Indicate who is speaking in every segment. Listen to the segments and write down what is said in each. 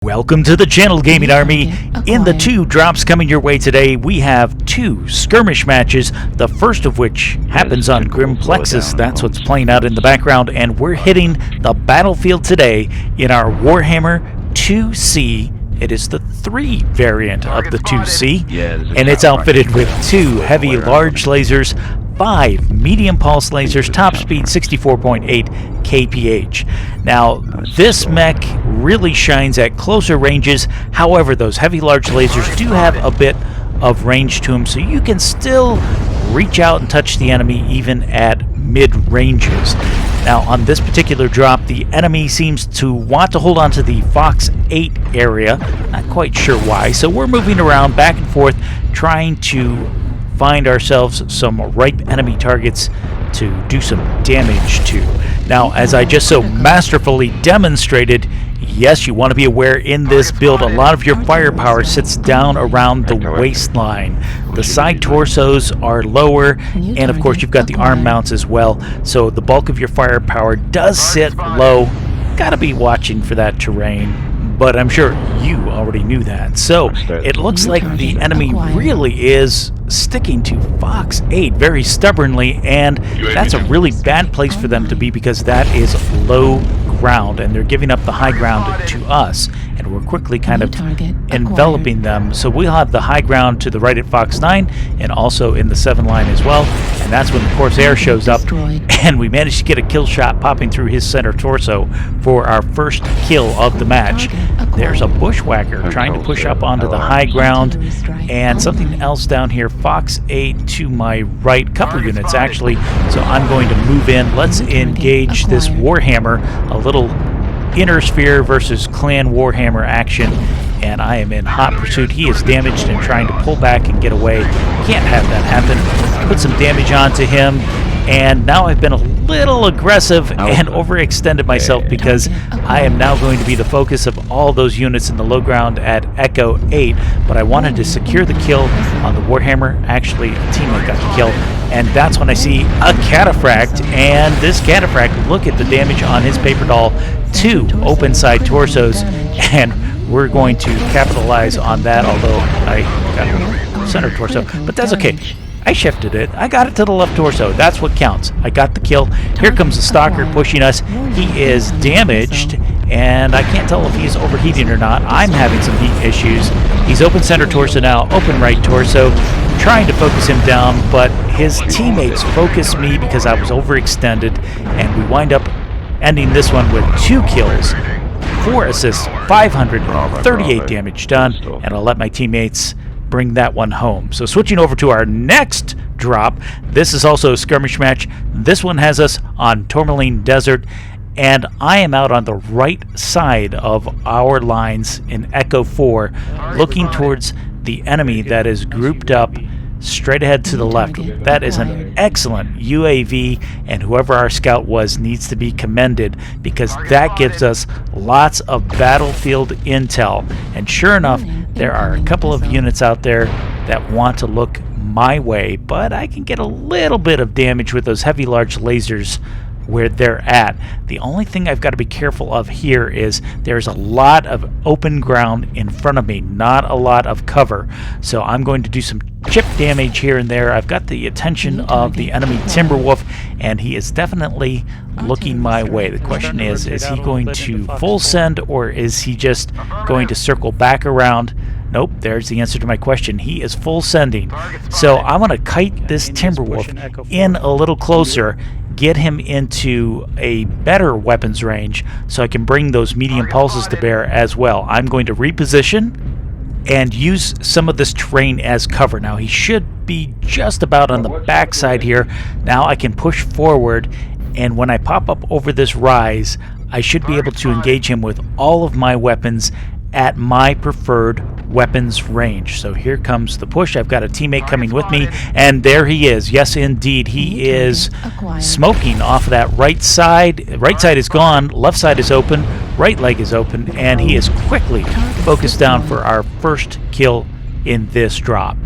Speaker 1: Welcome to the channel, Gaming Army. In the 2 drops coming your way today, we have 2 skirmish matches, the first of which happens on Grim Plexus. That's what's playing out in the background, and we're hitting the battlefield today in our Warhammer 2C. It is the 3 variant of the 2C, and it's outfitted with 2 heavy large lasers, 5 medium pulse lasers, top speed 64.8 kph. Now, this mech really shines at closer ranges. However, those heavy large lasers do have a bit of range to them, so you can still reach out and touch the enemy even at mid ranges. Now, on this particular drop, the enemy seems to want to hold on to the Fox 8 area. Not quite sure why, so we're moving around back and forth, trying to find ourselves some ripe enemy targets to do some damage to. Now, as I just so masterfully demonstrated, yes, you want to be aware in this build, a lot of your firepower sits down around the waistline. The side torsos are lower, and of course you've got the arm mounts as well, so the bulk of your firepower does sit low. Gotta be watching for that terrain, but I'm sure you already knew that. So it looks like the enemy really is sticking to Fox 8 very stubbornly, and that's a really bad place for them to be because that is low ground, and they're giving up the high ground to us, and we're quickly kind of enveloping them. So we'll have the high ground to the right at Fox 9 and also in the 7 line as well, and that's when the Corsair shows up, and we managed to get a kill shot popping through his center torso for our first kill of the match. There's a bushwhacker trying to push up onto the high ground, and something else down here, Fox 8 to my right, couple units actually, so I'm going to move in. Let's engage this Warhammer, a little inner sphere versus clan Warhammer action, and I am in hot pursuit. He is damaged and trying to pull back and get away. Can't have that happen. Put some damage onto him, and now I've been a little aggressive and overextended myself because I am now going to be the focus of all those units in the low ground at Echo 8, but I wanted to secure the kill on the Warhammer. Actually, a teammate got the kill, and that's when I see a cataphract, and this cataphract, look at the damage on his paper doll, 2 open side torsos, and we're going to capitalize on that, although I got center torso, but that's okay. I shifted it. I got it to the left torso. That's what counts. I got the kill. Here comes the stalker pushing us. He is damaged, and I can't tell if he's overheating or not. I'm having some heat issues. He's open center torso now, open right torso, trying to focus him down, but his teammates focus me because I was overextended, and we wind up ending this one with 2 kills, 4 assists, 538 damage done, and I'll let my teammates bring that one home. So switching over to our next drop, this is also a skirmish match. This one has us on Tourmaline Desert, and I am out on the right side of our lines in Echo 4, looking towards the enemy that is grouped up straight ahead to the left. That is an excellent UAV, and whoever our scout was needs to be commended because that gives us lots of battlefield intel. And sure enough, there are a couple of units out there that want to look my way, but I can get a little bit of damage with those heavy large lasers where they're at. The only thing I've got to be careful of here is there's a lot of open ground in front of me, not a lot of cover. So I'm going to do some chip damage here and there. I've got the attention of the enemy Timberwolf, and he is definitely looking my way. The question is he going to full send, or is he just going to circle back around? Nope, there's the answer to my question. He is full sending. So I'm going to kite this Timberwolf in a little closer, get him into a better weapons range so I can bring those medium pulses to bear as well. I'm going to reposition and use some of this terrain as cover. Now, he should be just about on the back side here. Now I can push forward, and when I pop up over this rise, I should be able to engage him with all of my weapons at my preferred weapons range. So here comes the push. I've got a teammate coming with me, and there he is. Yes, indeed, he is smoking off of that right side. Right side is gone, left side is open, right leg is open, and he is quickly focused down for our first kill in this drop.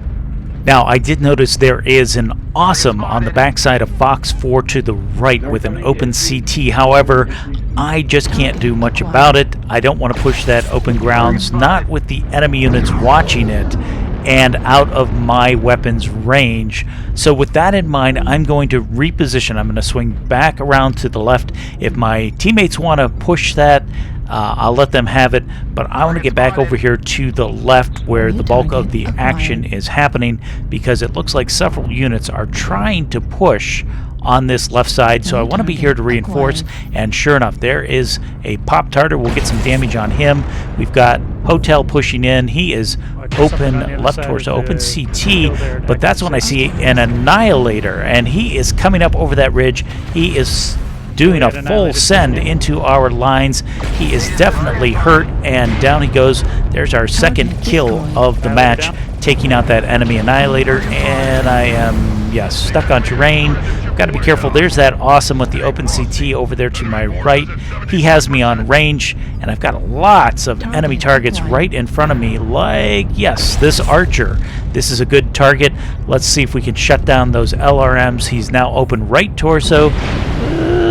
Speaker 1: Now, I did notice there is an awesome on the backside of Fox 4 to the right with an open CT. However, I just can't do much about it. I don't want to push that open grounds, not with the enemy units watching it and out of my weapon's range. So with that in mind, I'm going to reposition. I'm going to swing back around to the left. If my teammates want to push that, I'll let them have it, but I want to get back over here to the left where the bulk of the action is happening, because it looks like several units are trying to push on this left side, so I want to be here to reinforce. And sure enough, there is a Pop-Tarter. We'll get some damage on him. We've got Hotel pushing in. He is open left torso, open CT, but that's when I see an Annihilator, and he is coming up over that ridge. He is doing a full send into our lines. He is definitely hurt, and down he goes. There's our second kill of the match, taking out that enemy Annihilator, and I am, yes, stuck on terrain. Got to be careful. There's that awesome with the open CT over there to my right. He has me on range, and I've got lots of enemy targets right in front of me, like, yes, this Archer. This is a good target. Let's see if we can shut down those LRMs. He's now open right torso.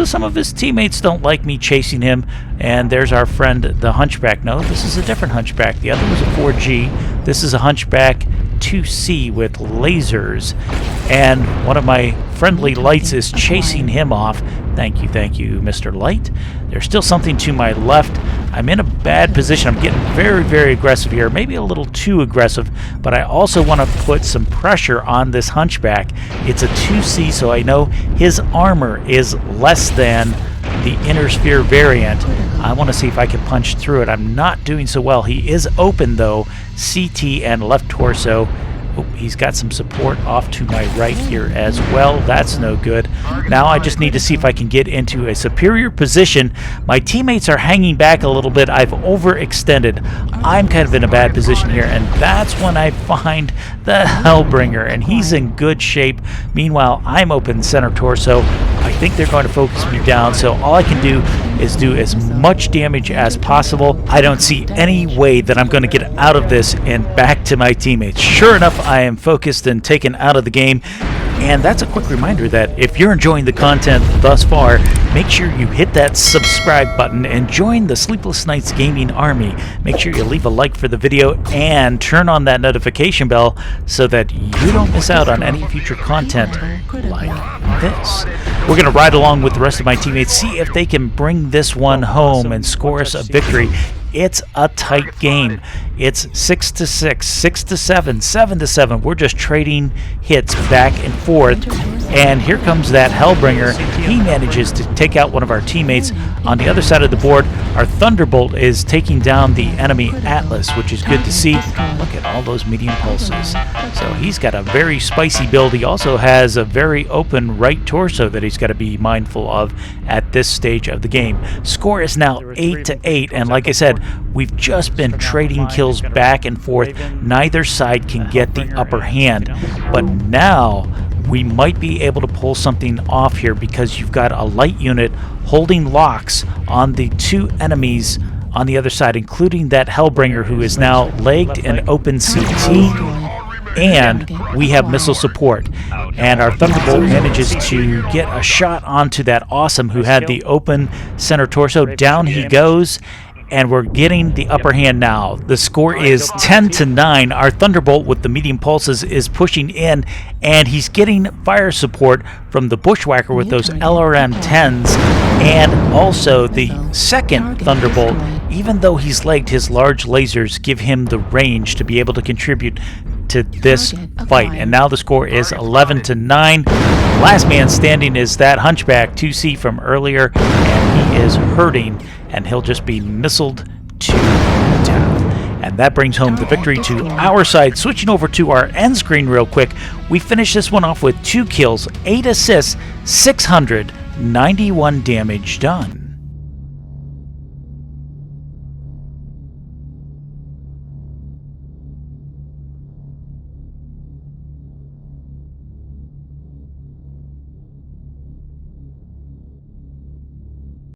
Speaker 1: Some of his teammates don't like me chasing him, and there's our friend, the Hunchback. No, this is a different Hunchback. The other was a 4G. This is a Hunchback 2C with lasers, and one of my friendly lights is chasing him off. Thank you, Mr. Light. There's still something to my left. I'm in a bad position. I'm getting very, very aggressive here, maybe a little too aggressive, but I also want to put some pressure on this Hunchback. It's a 2C, so I know his armor is less than the Inner Sphere variant. I want to see if I can punch through it. I'm not doing so well. He is open, though, CT and left torso. Oh, he's got some support off to my right here as well. That's no good. Now I just need to see if I can get into a superior position. My teammates are hanging back a little bit. I've overextended. I'm kind of in a bad position here, and that's when I find the Hellbringer, and he's in good shape. Meanwhile, I'm open center torso. I think they're going to focus me down, so all I can do is do as much damage as possible. I don't see any way that I'm going to get out of this and back to my teammates. Sure enough, I am focused and taken out of the game. And that's a quick reminder that if you're enjoying the content thus far, make sure you hit that subscribe button and join the Sleepless Nights Gaming Army. Make sure you leave a like for the video and turn on that notification bell so that you don't miss out on any future content like this. We're going to ride along with the rest of my teammates, see if they can bring this one home and score us a victory. It's a tight game. It's 6-6, 6-7, 7-7. We're just trading hits back and forth. And here comes that Hellbringer. He manages to take out one of our teammates. On the other side of the board, our Thunderbolt is taking down the enemy Atlas, which is good to see. Look at all those medium pulses. So he's got a very spicy build. He also has a very open right torso that he's got to be mindful of at this stage of the game. Score is now 8-8, and like I said, we've just been trading kills back and forth. Neither side can get the upper hand, but now we might be able to pull something off here because you've got a light unit holding locks on the two enemies on the other side, including that Hellbringer who is now legged and open CT, and we have missile support. And our Thunderbolt manages to get a shot onto that Awesome who had the open center torso. Down he goes, and we're getting the upper hand now. The score is 10-9. Our Thunderbolt with the medium pulses is pushing in, and he's getting fire support from the Bushwhacker with those LRM 10s, and also the second Thunderbolt, even though he's legged, his large lasers give him the range to be able to contribute to this fight. And now the score is 11-9. Last man standing is that Hunchback 2C from earlier, and he is hurting, and he'll just be missiled to death. And that brings home the victory to our side. Switching over to our end screen real quick, we finish this one off with 2 kills, 8 assists, 691 damage done.